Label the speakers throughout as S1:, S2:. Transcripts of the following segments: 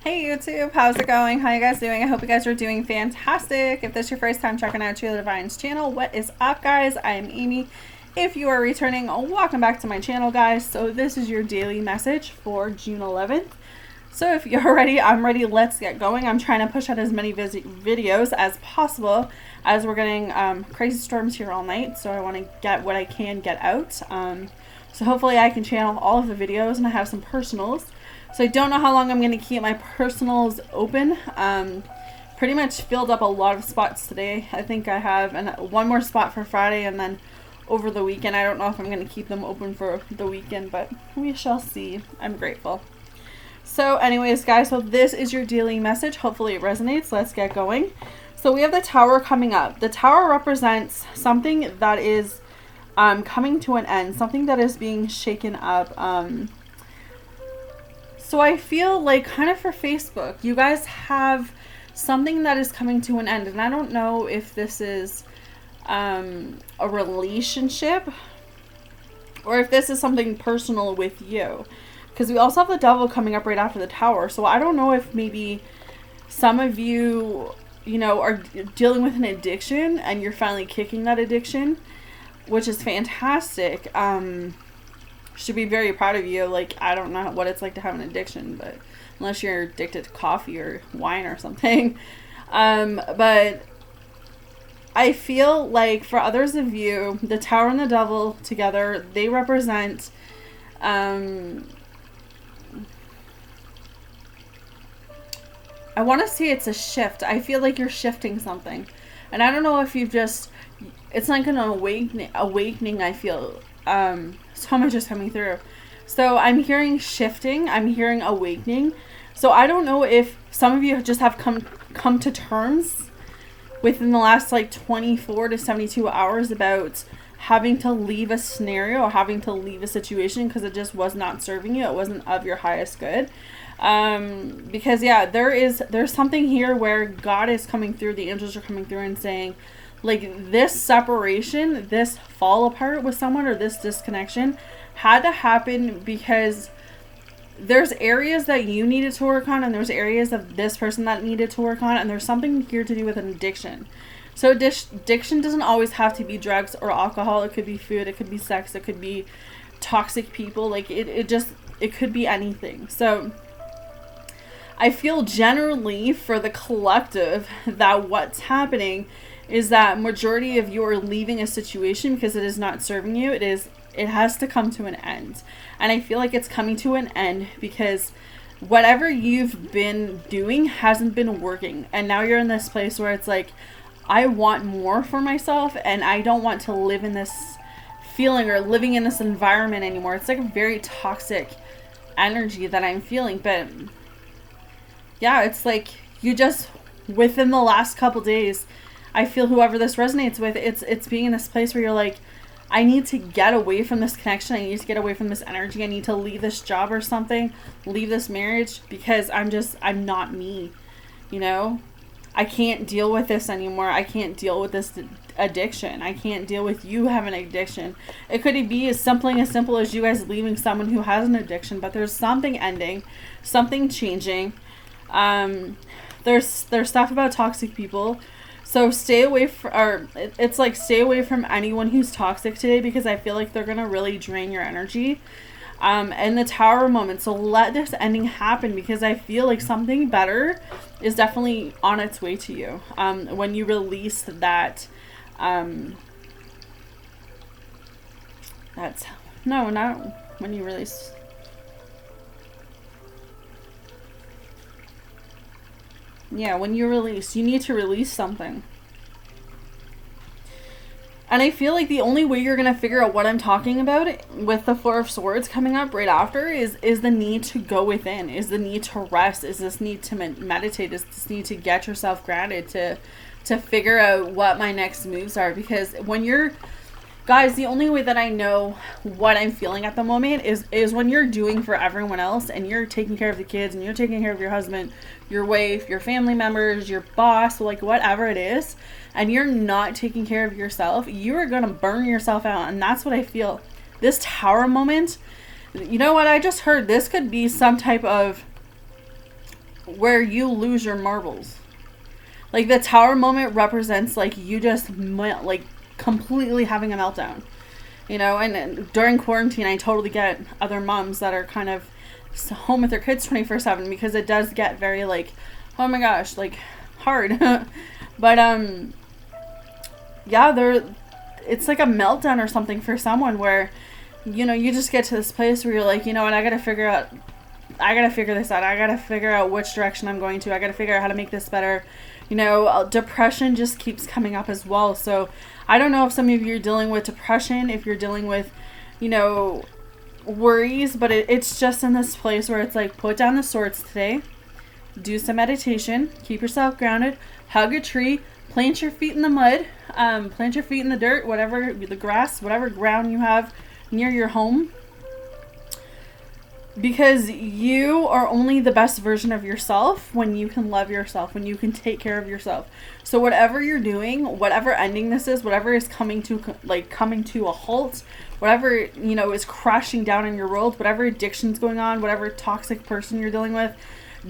S1: Hey YouTube, how's it going? How you guys doing? I hope you guys are doing fantastic. If this is your first time checking out True Divine's channel, what is up guys? I am Amy. If you are returning, welcome back to my channel guys. So this is your daily message for June 11th. So if you're ready, I'm ready. Let's get going. I'm trying to push out as many videos as possible as we're getting crazy storms here all night. So I want to get what I can get out. So hopefully I can channel all of the videos and I have some personals. So I don't know how long I'm going to keep my personals open. Pretty much filled up a lot of spots today. I think I have one more spot for Friday and then over the weekend. I don't know if I'm going to keep them open for the weekend, but we shall see. I'm grateful. So anyways, guys, so this is your daily message. Hopefully it resonates. Let's get going. So we have the Tower coming up. The Tower represents something that is coming to an end, something that is being shaken up. So I feel like kind of for Facebook, you guys have something that is coming to an end. And I don't know if this is a relationship or if this is something personal with you. Because we also have the Devil coming up right after the Tower. So I don't know if maybe some of you, are dealing with an addiction and you're finally kicking that addiction, which is fantastic. Should be very proud of you. Like, I don't know what it's like to have an addiction, but unless you're addicted to coffee or wine or something. But I feel like for others of you, the Tower and the Devil together, they represent I want to say it's a shift. I feel like you're shifting something. And I don't know if you've just, it's like an awakening, I feel. So much is coming through. So I'm hearing shifting. I'm hearing awakening. So I don't know if some of you just have come to terms within the last like 24 to 72 hours about having to leave a scenario or having to leave a situation because it just was not serving you. It wasn't of your highest good. Because yeah, there's something here where God is coming through. The angels are coming through and saying, like, this separation, this fall apart with someone or this disconnection had to happen because there's areas that you needed to work on and there's areas of this person that needed to work on, and there's something here to do with an addiction. So addiction doesn't always have to be drugs or alcohol. It could be food, it could be sex, it could be toxic people. Like it could be anything. So I feel generally for the collective that what's happening is that majority of you are leaving a situation because it is not serving you. It has to come to an end. And I feel like it's coming to an end because whatever you've been doing hasn't been working. And now you're in this place where it's like, I want more for myself and I don't want to live in this feeling or living in this environment anymore. It's like a very toxic energy that I'm feeling. But yeah, it's like you just, within the last couple days, I feel whoever this resonates with, it's being in this place where you're like, I need to get away from this connection. I need to get away from this energy. I need to leave this job or something, leave this marriage because I'm not me, I can't deal with this anymore. I can't deal with this addiction. I can't deal with you having an addiction. It could be as simple as you guys leaving someone who has an addiction, but there's something ending, something changing. There's stuff about toxic people. So stay away stay away from anyone who's toxic today because I feel like they're going to really drain your energy. And the Tower moment. So let this ending happen because I feel like something better is definitely on its way to you. When you release that, not when you release. Yeah, when you need to release something. And I feel like the only way you're going to figure out what I'm talking about with the Four of Swords coming up right after is the need to go within, is the need to rest, is this need to meditate, is this need to get yourself grounded, to figure out what my next moves are. Because when you're, guys, the only way that I know what I'm feeling at the moment is when you're doing for everyone else and you're taking care of the kids and you're taking care of your husband, your wife, your family members, your boss, like whatever it is, and you're not taking care of yourself, you are going to burn yourself out. And that's what I feel. This Tower moment, you know what I just heard? This could be some type of where you lose your marbles. Like, the tower moment represents, like, you just, like, completely having a meltdown. You know, and during quarantine, I totally get other moms that are kind of home with their kids 24/7, because it does get very, like, oh my gosh, like, hard. But, yeah, it's like a meltdown or something for someone where, you know, you just get to this place where you're like, you know what, I gotta figure this out. I gotta figure out which direction I'm going to. I gotta figure out how to make this better. You know, depression just keeps coming up as well. So I don't know if some of you are dealing with depression, if you're dealing with, you know, worries, but it's just in this place where it's like, put down the swords today, do some meditation, keep yourself grounded, hug a tree, plant your feet in the mud, plant your feet in the dirt, whatever, the grass, whatever ground you have near your home. Because you are only the best version of yourself when you can love yourself, when you can take care of yourself. So whatever you're doing, whatever ending this is, whatever is coming to a halt, whatever, you know, is crashing down in your world, whatever addiction's going on, whatever toxic person you're dealing with,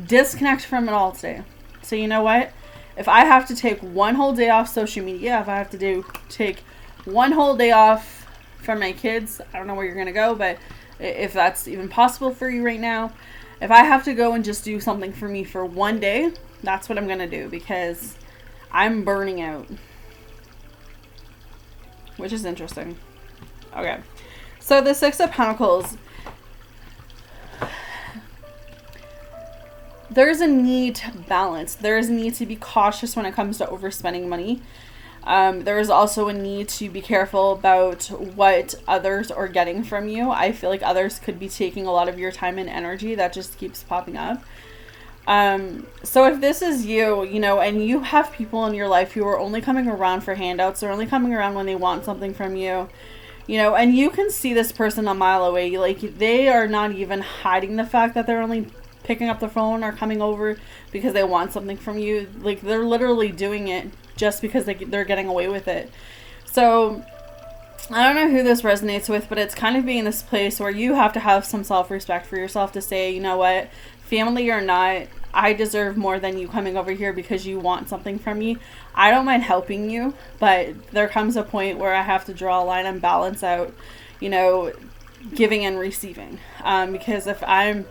S1: disconnect from it all today. So you know what? If I have to take one whole day off social media, if I have to take one whole day off from my kids, I don't know where you're going to go, but if that's even possible for you right now, if I have to go and just do something for me for one day, that's what I'm going to do, because I'm burning out. Which is interesting. Okay. So the Six of Pentacles. There's a need to balance. There is a need to be cautious when it comes to overspending money. There is also a need to be careful about what others are getting from you. I feel like others could be taking a lot of your time and energy. That just keeps popping up. So if this is you, you know, and you have people in your life who are only coming around for handouts, they're only coming around when they want something from you, you know, and you can see this person a mile away. Like, they are not even hiding the fact that they're only picking up the phone or coming over because they want something from you. Like, they're literally doing it just because they're getting away with it. So I don't know who this resonates with, but it's kind of being this place where you have to have some self-respect for yourself to say, you know what, family or not, I deserve more than you coming over here because you want something from me. I don't mind helping you, but there comes a point where I have to draw a line and balance out, you know, giving and receiving. Because I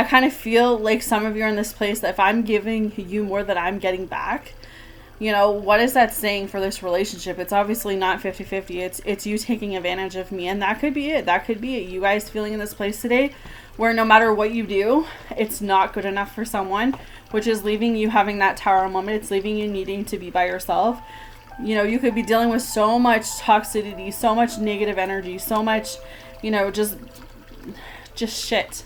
S1: kind of feel like some of you are in this place that if I'm giving you more than I'm getting back, you know, what is that saying for this relationship? It's obviously not 50-50. It's you taking advantage of me. And that could be it. That could be it. You guys feeling in this place today where no matter what you do, it's not good enough for someone, which is leaving you having that tower moment. It's leaving you needing to be by yourself. You know, you could be dealing with so much toxicity, so much negative energy, so much, you know, just shit.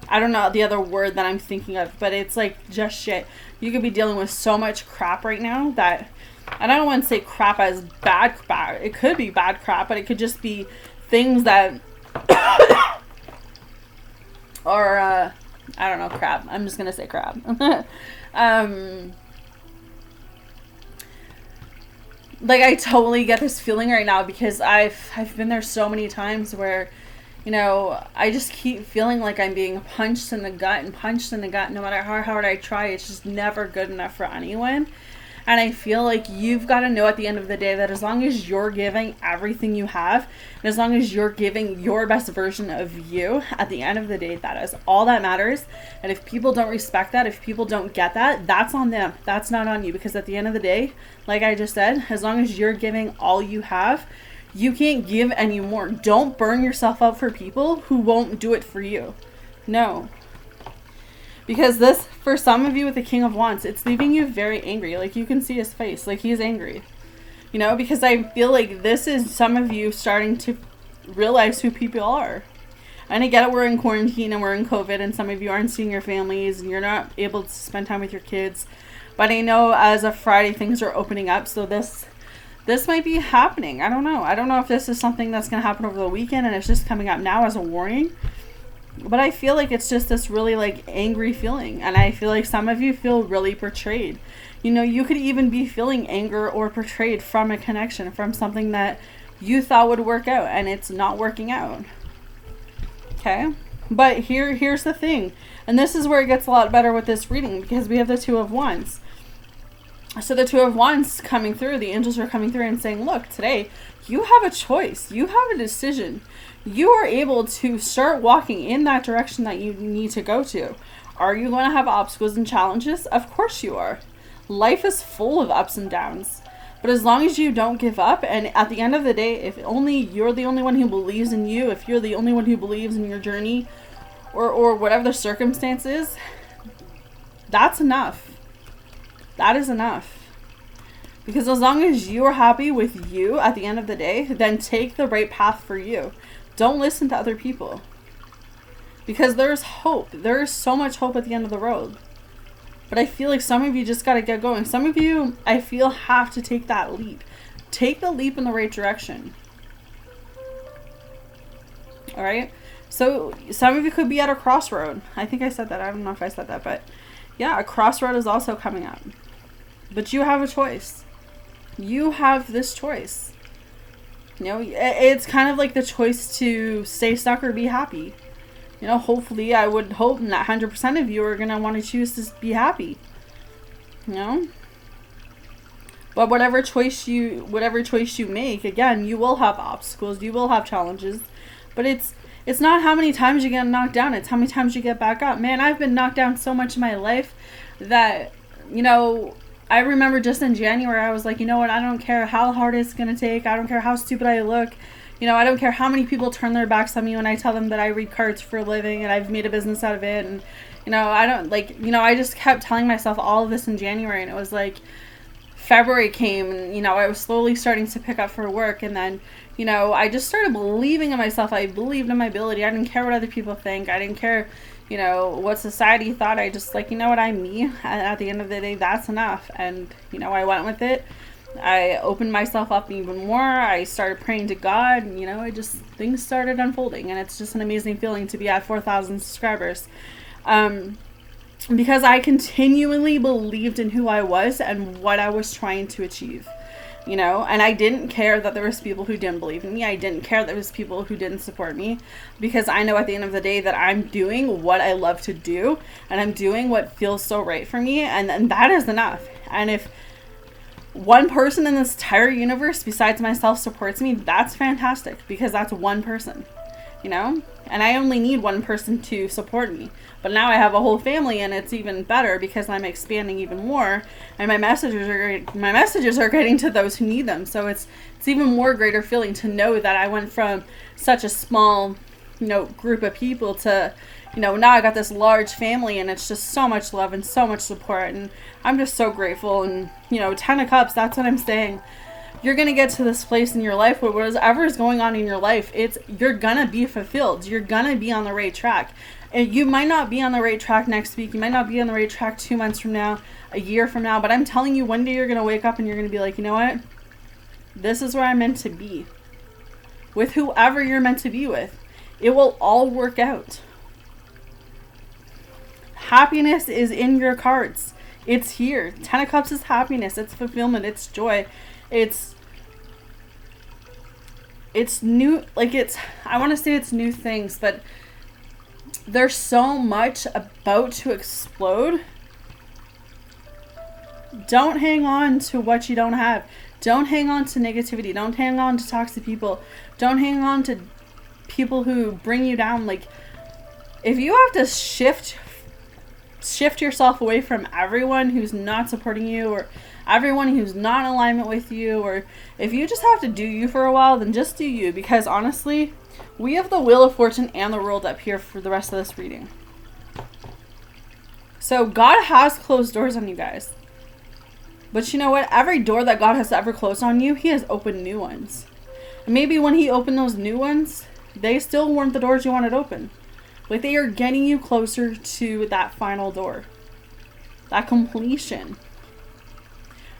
S1: I don't know the other word that I'm thinking of, but it's like just shit. You could be dealing with so much crap right now that, and I don't want to say crap as bad crap. It could be bad crap, but it could just be things that or I don't know, crap. I'm just gonna say crap. Like, I totally get this feeling right now because I've been there so many times where, you know, I just keep feeling like I'm being punched in the gut and punched in the gut. No matter how hard I try, it's just never good enough for anyone. And I feel like you've got to know at the end of the day that as long as you're giving everything you have, and as long as you're giving your best version of you, at the end of the day, that is all that matters. And if people don't respect that, if people don't get that, that's on them. That's not on you. Because at the end of the day, like I just said, as long as you're giving all you have, you can't give any more. Don't burn yourself out for people who won't do it for you. No. Because this, for some of you with the King of Wands, it's leaving you very angry. Like, you can see his face. Like, he's angry. You know, because I feel like this is some of you starting to realize who people are. And I get it, we're in quarantine and we're in COVID and some of you aren't seeing your families and you're not able to spend time with your kids. But I know as of Friday, things are opening up. So this might be happening. I don't know. I don't know if this is something that's going to happen over the weekend and it's just coming up now as a warning. But I feel like it's just this really, like, angry feeling. And I feel like some of you feel really betrayed. You know, you could even be feeling anger or betrayed from a connection, from something that you thought would work out and it's not working out. Okay? But here's the thing. And this is where it gets a lot better with this reading, because we have the Two of Wands. So the Two of Wands coming through, the angels are coming through and saying, look, today you have a choice. You have a decision. You are able to start walking in that direction that you need to go to. Are you going to have obstacles and challenges? Of course you are. Life is full of ups and downs. But as long as you don't give up, and at the end of the day, if only you're the only one who believes in you, if you're the only one who believes in your journey, or whatever the circumstance is, that's enough. That is enough. Because as long as you're happy with you at the end of the day, then take the right path for you. Don't listen to other people. Because there's hope. There is so much hope at the end of the road. But I feel like some of you just got to get going. Some of you, I feel, have to take that leap. Take the leap in the right direction. All right? So some of you could be at a crossroad. I think I said that. I don't know if I said that. But yeah, a crossroad is also coming up. But you have a choice. You have this choice. You know, it's kind of like the choice to stay stuck or be happy. You know, hopefully, I would hope that 100% of you are going to want to choose to be happy. You know? But whatever choice you make, again, you will have obstacles, you will have challenges. But it's not how many times you get knocked down, it's how many times you get back up. Man, I've been knocked down so much in my life that, you know, I remember just in January, I was like, you know what, I don't care how hard it's going to take. I don't care how stupid I look. You know, I don't care how many people turn their backs on me when I tell them that I read cards for a living and I've made a business out of it. And, you know, I don't, like, you know, I just kept telling myself all of this in January. And it was like February came and, you know, I was slowly starting to pick up for work. And then, you know, I just started believing in myself. I believed in my ability. I didn't care what other people think. I didn't care, you know, what society thought. I just, like, you know what, I'm me. And at the end of the day, that's enough. And, you know, I went with it. I opened myself up even more. I started praying to God. And, you know, things started unfolding. And it's just an amazing feeling to be at 4,000 subscribers. Because I continually believed in who I was and what I was trying to achieve. You know, and I didn't care that there was people who didn't believe in me. I didn't care that there was people who didn't support me, because I know at the end of the day that I'm doing what I love to do, and I'm doing what feels so right for me, and that is enough. And if one person in this entire universe besides myself supports me, that's fantastic, because that's one person, you know? And I only need one person to support me. But now I have a whole family, and it's even better because I'm expanding even more, and my messages are getting to those who need them. So it's even more greater feeling to know that I went from such a small, you know, group of people to, you know, now I got this large family, and it's just so much love and so much support, and I'm just so grateful. And, you know, 10 of Cups, that's what I'm saying. You're going to get to this place in your life where whatever is going on in your life, you're going to be fulfilled. You're going to be on the right track. And you might not be on the right track next week. You might not be on the right track 2 months from now, a year from now. But I'm telling you, one day you're going to wake up and you're going to be like, you know what? This is where I'm meant to be. With whoever you're meant to be with. It will all work out. Happiness is in your cards. It's here. 10 of Cups is happiness. It's fulfillment. It's joy. It's new, like I want to say it's new things, but there's so much about to explode. Don't hang on to what you don't have. Don't hang on to negativity. Don't hang on to toxic people. Don't hang on to people who bring you down. Like, if you have to shift yourself away from everyone who's not supporting you, or everyone who's not in alignment with you, or if you just have to do you for a while, then just do you. Because honestly, we have the Wheel of Fortune and the World up here for the rest of this reading. So God has closed doors on you guys. But you know what? Every door that God has ever closed on you, He has opened new ones. And maybe when He opened those new ones, they still weren't the doors you wanted open. Like, they are getting you closer to that final door. That completion.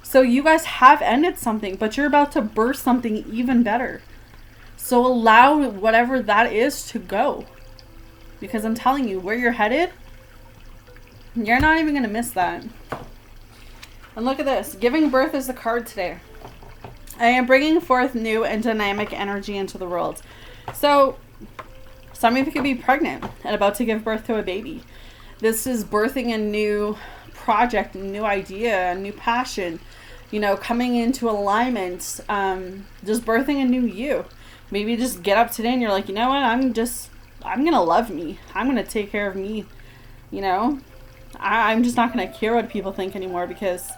S1: So you guys have ended something, but you're about to birth something even better. So allow whatever that is to go. Because I'm telling you, where you're headed, you're not even going to miss that. And look at this. Giving birth is the card today. I am bringing forth new and dynamic energy into the world. So Some of you could be pregnant and about to give birth to a baby. This is birthing a new project, a new idea, a new passion, you know, coming into alignment, just birthing a new you. Maybe you just get up today and you're like, you know what, I'm going to love me. I'm going to take care of me, you know. I'm just not going to care what people think anymore because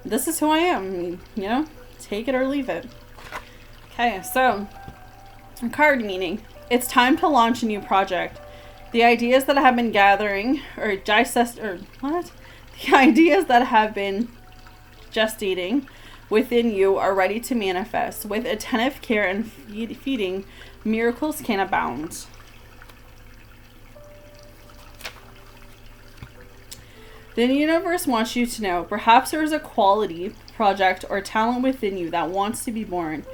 S1: this is who I am, you know, take it or leave it. Okay, so card meaning. It's time to launch a new project. The ideas that have been gathering or the ideas that have been gestating within you are ready to manifest. With attentive care and feeding, miracles can abound. The universe wants you to know perhaps there is a quality, project, or talent within you that wants to be born.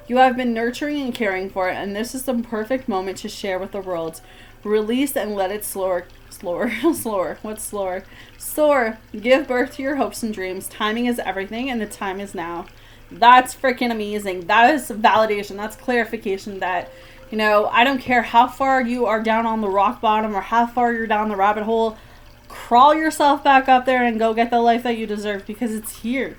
S1: You have been nurturing and caring for it, and this is the perfect moment to share with the world. Release and let it soar. What's slower? Soar. Give birth to your hopes and dreams. Timing is everything, and the time is now. That's freaking amazing. That is validation. That's clarification that, you know, I don't care how far you are down on the rock bottom or how far you're down the rabbit hole. Crawl yourself back up there and go get the life that you deserve because it's here.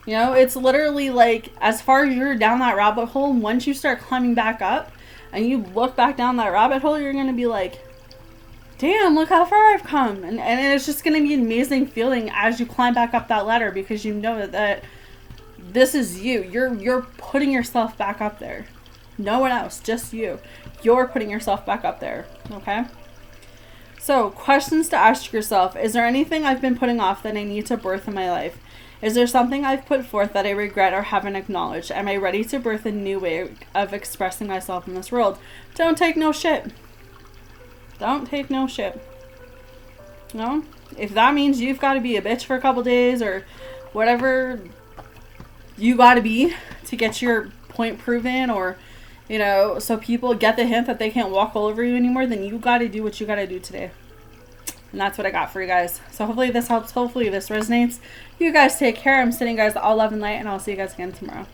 S1: You know, it's literally like as far as you're down that rabbit hole, once you start climbing back up and you look back down that rabbit hole, you're going to be like, damn, look how far I've come. And it's just going to be an amazing feeling as you climb back up that ladder because you know that this is you. You're putting yourself back up there. No one else, just you. You're putting yourself back up there. Okay? So, questions to ask yourself. Is there anything I've been putting off that I need to birth in my life? Is there something I've put forth that I regret or haven't acknowledged? Am I ready to birth a new way of expressing myself in this world? Don't take no shit. Don't take no shit. No? If that means you've got to be a bitch for a couple days or whatever you got to be to get your point proven or, you know, so people get the hint that they can't walk all over you anymore, then you got to do what you got to do today. And that's what I got for you guys. So hopefully this helps. Hopefully this resonates. You guys take care. I'm sending you guys all love and light, and I'll see you guys again tomorrow.